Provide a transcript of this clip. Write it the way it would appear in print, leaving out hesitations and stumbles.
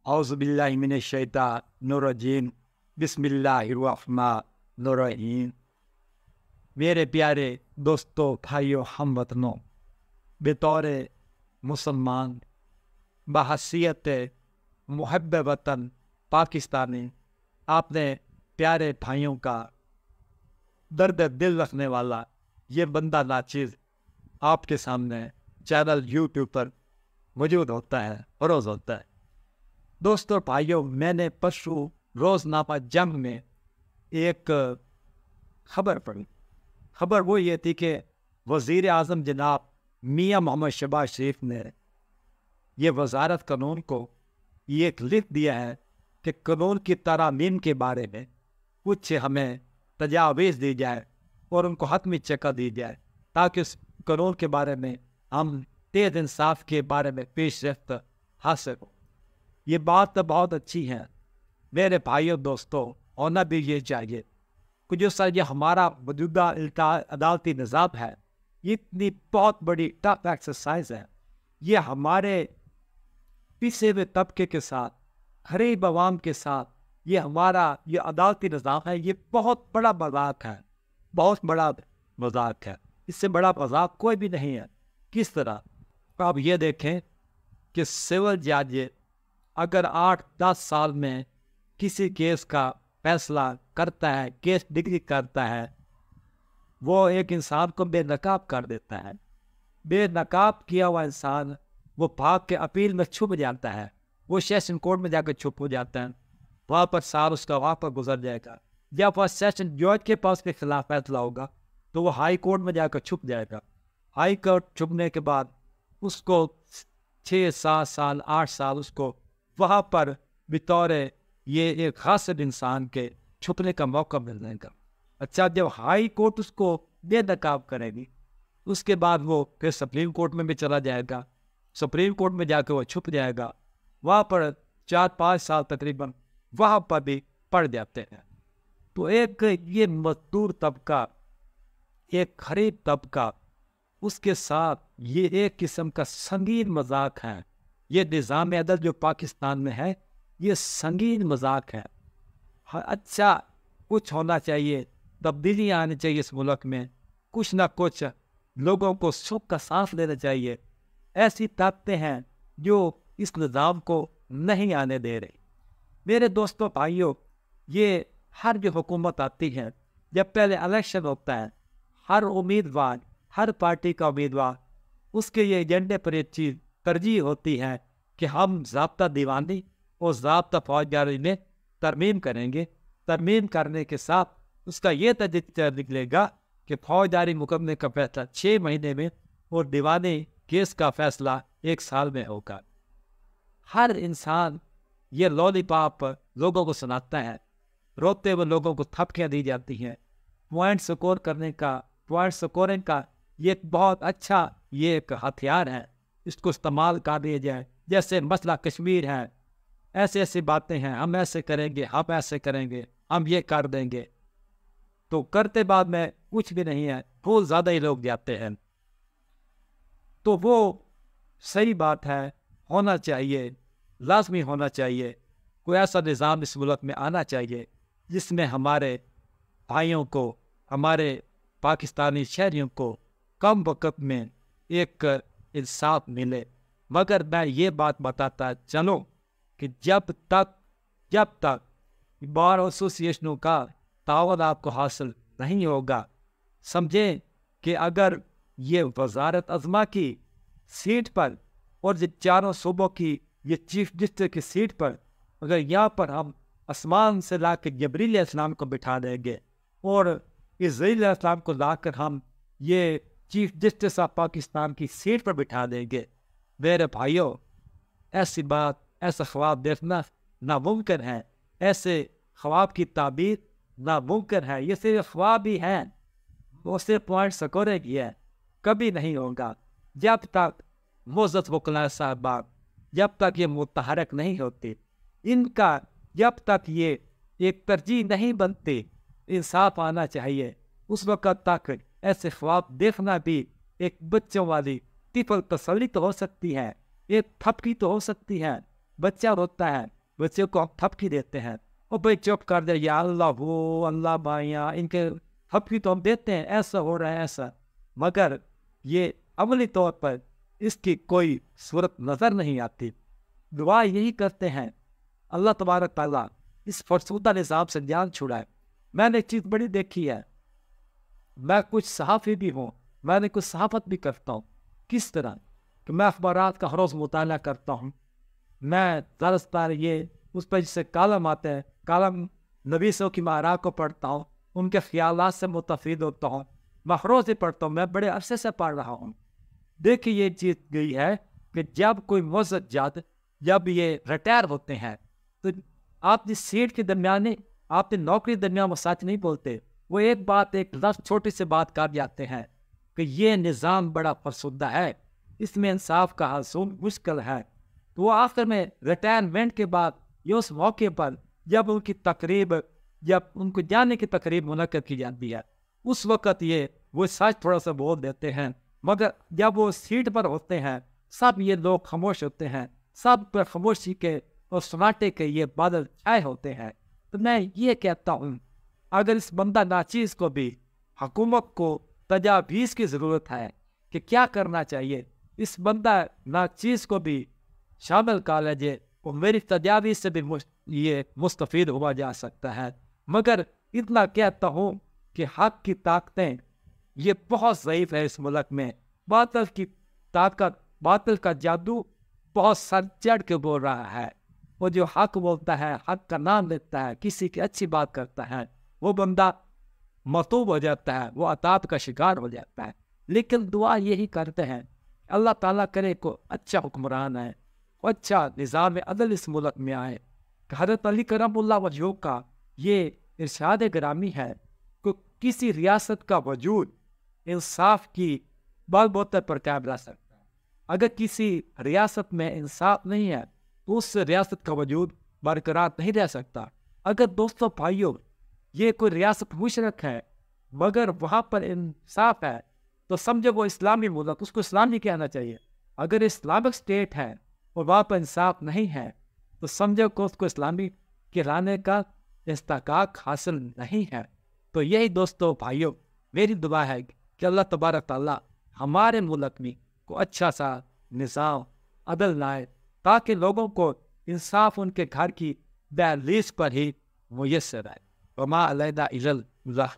औज़ु बिल्लाहि मिनश शैतानिर रजीम बिस्मिल्लाहिर रहमानिर रहीम। मेरे प्यारे दोस्तों, भाइयों, हमवतनों, बतौर मुसलमान बहैसियत मुहब्ब वतन पाकिस्तानी, आपने प्यारे भाइयों का दर्द दिल रखने वाला ये बंदा नाचीज़ आपके सामने चैनल यूट्यूब पर मौजूद होता है, रोज़ होता है। दोस्तों भाइयों, मैंने परसों रोज़नामा जंग में एक खबर पढ़ी। खबर वो ये थी कि वज़ीर आज़म जनाब मियाँ मोहम्मद शहबाज शरीफ ने ये वज़ारत कानून को ये लिख दिया है कि कानून की तरामीम के बारे में कुछ हमें तजावीज़ दी जाए और उनको हतमी चक्का दी जाए, ताकि उस कानून के बारे में हम तेज़ इंसाफ के बारे में पेश रफ्त हासिल हो। ये बात तो बहुत अच्छी है मेरे भाइयों दोस्तों, होना भी ये चाहिए कि जो सर ये हमारा मौजूदा अदालती निज़ाम है, ये इतनी बहुत बड़ी टफ एक्सरसाइज है। ये हमारे पिछे हुए तबके के साथ, गरीब आवाम के साथ, ये हमारा ये अदालती निज़ाम है, ये बहुत बड़ा मजाक है, बहुत बड़ा मजाक है। इससे बड़ा मजाक कोई भी नहीं है। किस तरह आप ये देखें कि सिविल जज अगर 8-10 साल में किसी केस का फैसला करता है, केस डिग्री करता है, वो एक इंसान को बेनकाब कर देता है। बेनकाब किया हुआ इंसान वो भाग के अपील में छुप जाता है, वो सेशन कोर्ट में जाकर छुप हो जाता है, वहाँ पर साल उसका वहाँ पर गुजर जाएगा। जब वह सेशन जज के पास के खिलाफ फैसला होगा तो वो हाई कोर्ट में जाकर छुप जाएगा। हाई कोर्ट छुपने के बाद उसको 6-7 साल 8 साल उसको वहाँ पर बतौर ये एक हासिल इंसान के छुपने का मौका मिल जाएगा। अच्छा, जब हाई कोर्ट उसको बेनकाब करेगी, उसके बाद वो फिर सुप्रीम कोर्ट में भी चला जाएगा। सुप्रीम कोर्ट में जाकर वो छुप जाएगा, वहाँ पर 4-5 साल तकरीबन वहाँ पर भी पड़ जाते हैं। तो एक ये मजदूर तबका, एक गरीब तबका, उसके साथ ये एक किस्म का संगीन मजाक है। ये निज़ाम अदल जो पाकिस्तान में है, ये संगीन मजाक है। अच्छा, कुछ होना चाहिए, तब्दीली आनी चाहिए इस मुल्क में, कुछ ना कुछ लोगों को सुख का सांस लेना चाहिए। ऐसी ताकतें हैं जो इस निज़ाम को नहीं आने दे रही। मेरे दोस्तों भाइयों, ये हर जो हुकूमत आती है, जब पहले इलेक्शन होता है, हर उम्मीदवार, हर पार्टी का उम्मीदवार, उसके ये एजेंडे पर एक चीज़ तरजीह होती है कि हम ज़ाब्ता दीवानी और ज़ाब्ता फौजदारी में तरमीम करेंगे। तरमीम करने के साथ उसका ये तजदीद निकलेगा कि फौजदारी मुकदमे का फैसला 6 महीने में और दीवानी केस का फैसला 1 साल में होगा। हर इंसान ये लॉलीपॉप लोगों को सुनाता है, रोते हुए लोगों को थपकियाँ दी जाती हैं। पॉइंट स्कोरिंग का ये एक बहुत अच्छा ये एक हथियार है, इसको इस्तेमाल कर दिया जाए। जैसे मसला कश्मीर है, ऐसे ऐसी बातें हैं, हम ऐसे करेंगे, हम ऐसे करेंगे, हम ये कर देंगे, तो करते बाद में कुछ भी नहीं है, बहुत ज़्यादा ही लोग जाते हैं। तो वो सही बात है, होना चाहिए, लाजमी होना चाहिए, कोई ऐसा निज़ाम इस मुल्क में आना चाहिए जिसमें हमारे भाइयों को, हमारे पाकिस्तानी शहरियों को कम वक्त में एक इंसाफ मिले। मगर मैं ये बात बताता चलूँ कि जब तक बार एसोसिएशनों का तावन आपको हासिल नहीं होगा, समझें कि अगर ये वज़ारत अज़मा की सीट पर और ये चारों सूबों की ये चीफ जस्टिस की सीट पर अगर यहाँ पर हम आसमान से ला के जबरील इस्लाम को बिठा देंगे और इज़राइल इस्लाम को लाकर हम ये चीफ जस्टिस ऑफ पाकिस्तान की सीट पर बिठा देंगे, मेरे भाइयों, ऐसी बात, ऐसा ख्वाब देखना नामुमकिन है। ऐसे ख्वाब की ताबीर नामुमकिन है। ये सिर्फ ख्वाब ही है, वो सिर्फ पॉइंट स्कोरिंग ही है, कभी नहीं होगा। जब तक मोअज़्ज़ज़ वकला साहबान, जब तक ये मुतहरक नहीं होती, इनका जब तक ये एक तरजीह नहीं बनती, इंसाफ आना चाहिए, उस वक्त तक ऐसे ख्वाब देखना भी एक बच्चों वाली तिफल तसल्ली तो हो सकती है, एक थपकी तो हो सकती है। बच्चा रोता है, बच्चे को हम थपकी देते हैं, और भाई चुप कर दे, या अल्लाह हो, अल्लाह बाया, इनके थपकी तो हम देते हैं, ऐसा हो रहा है ऐसा, मगर ये अमली तौर पर इसकी कोई सूरत नज़र नहीं आती। दुआ यही करते हैं अल्लाह तबारक ताला इस फरसूदा निज़ाम से ध्यान छुड़ाए। मैंने एक चीज़ बड़ी देखी है, मैं कुछ सहाफ़ी भी हूँ, मैंने कुछ सहाफ़त भी करता हूँ। किस तरह कि मैं अखबारात का हर रोज़ मुताला करता हूँ, मैं ज़्यादातर ये उस पर जिससे कालम आते हैं, कालम नबीसों की मारा को पढ़ता हूँ, उनके ख्यालात से मुतफीद होता हूँ, मैं हर रोज़ ही पढ़ता हूँ, मैं बड़े अरसे से पढ़ रहा हूँ। देखिए ये चीज़ गई है कि जब कोई मुअज़्ज़ज़ जब ये रिटायर होते हैं तो आप जिस सीट के दरमियान, आपने नौकरी दरमियान वो सच नहीं बोलते, वो एक बात, एक लफ्ज़, छोटी सी बात कर जाते हैं कि ये निज़ाम बड़ा फरसुदा है, इसमें इंसाफ का हासिल मुश्किल है। तो वो आखिर में रिटायरमेंट के बाद ये उस मौके पर जब उनकी तकरीब, जब उनको जाने की तकरीब मुनक्कद की जाती है, उस वक़्त ये वो सच थोड़ा सा बोल देते हैं, मगर जब वो सीट पर होते हैं सब ये लोग खामोश होते हैं, सब पर खामोशी के और सन्नाटे के ये बादल छाए होते हैं। तो मैं ये कहता हूँ अगर इस बंदा नाचीज़ को भी हुकूमत को तजावीज़ की ज़रूरत है कि क्या करना चाहिए, इस बंदा नाचीज़ को भी शामिल कर लीजिए और मेरी तजावीज़ से भी ये मुस्तफ़ीद हुआ जा सकता है। मगर इतना कहता हूँ कि हक़ की ताकतें ये बहुत ज़ईफ़ है इस मुल्क में, बातिल की ताकत, बातिल का जादू बहुत सर चढ़ के बोल रहा है। वो जो हक़ बोलता है, हक़ का नाम लेता है, किसी की अच्छी बात करता है, वो बंदा मतूब हो जाता है, वो अताब का शिकार हो जाता है। लेकिन दुआ यही करते हैं अल्लाह ताला करे को अच्छा हुक्मरान है, अच्छा निज़ाम अदल इस मुल्क में आए। हज़रत अली करमुल्लाह वजह का ये इरशाद गिरामी है कि किसी रियासत का वजूद इंसाफ की बलबूते पर कायम रह सकता है। अगर किसी रियासत में इंसाफ नहीं है तो उस रियासत का वजूद बरकरार नहीं रह सकता। अगर दोस्तों भाइयों ये कोई रियासत मुशरक है मगर वहाँ पर इंसाफ है तो समझो वो इस्लामी मुल्क, उसको इस्लामी कहना चाहिए। अगर इस्लामिक स्टेट है और वहाँ पर इंसाफ नहीं है तो समझो को उसको इस्लामी कहलाने का इस्तिकाक हासिल नहीं है। तो यही दोस्तों भाइयों मेरी दुआ है कि अल्लाह तबारक ताला हमारे मुल्क में को अच्छा सा निज़ाम अदल लाए ताकि लोगों को इंसाफ उनके घर की दहलीज पर ही मुयस्सर आए। वमा अलैना इल्लल बलाग।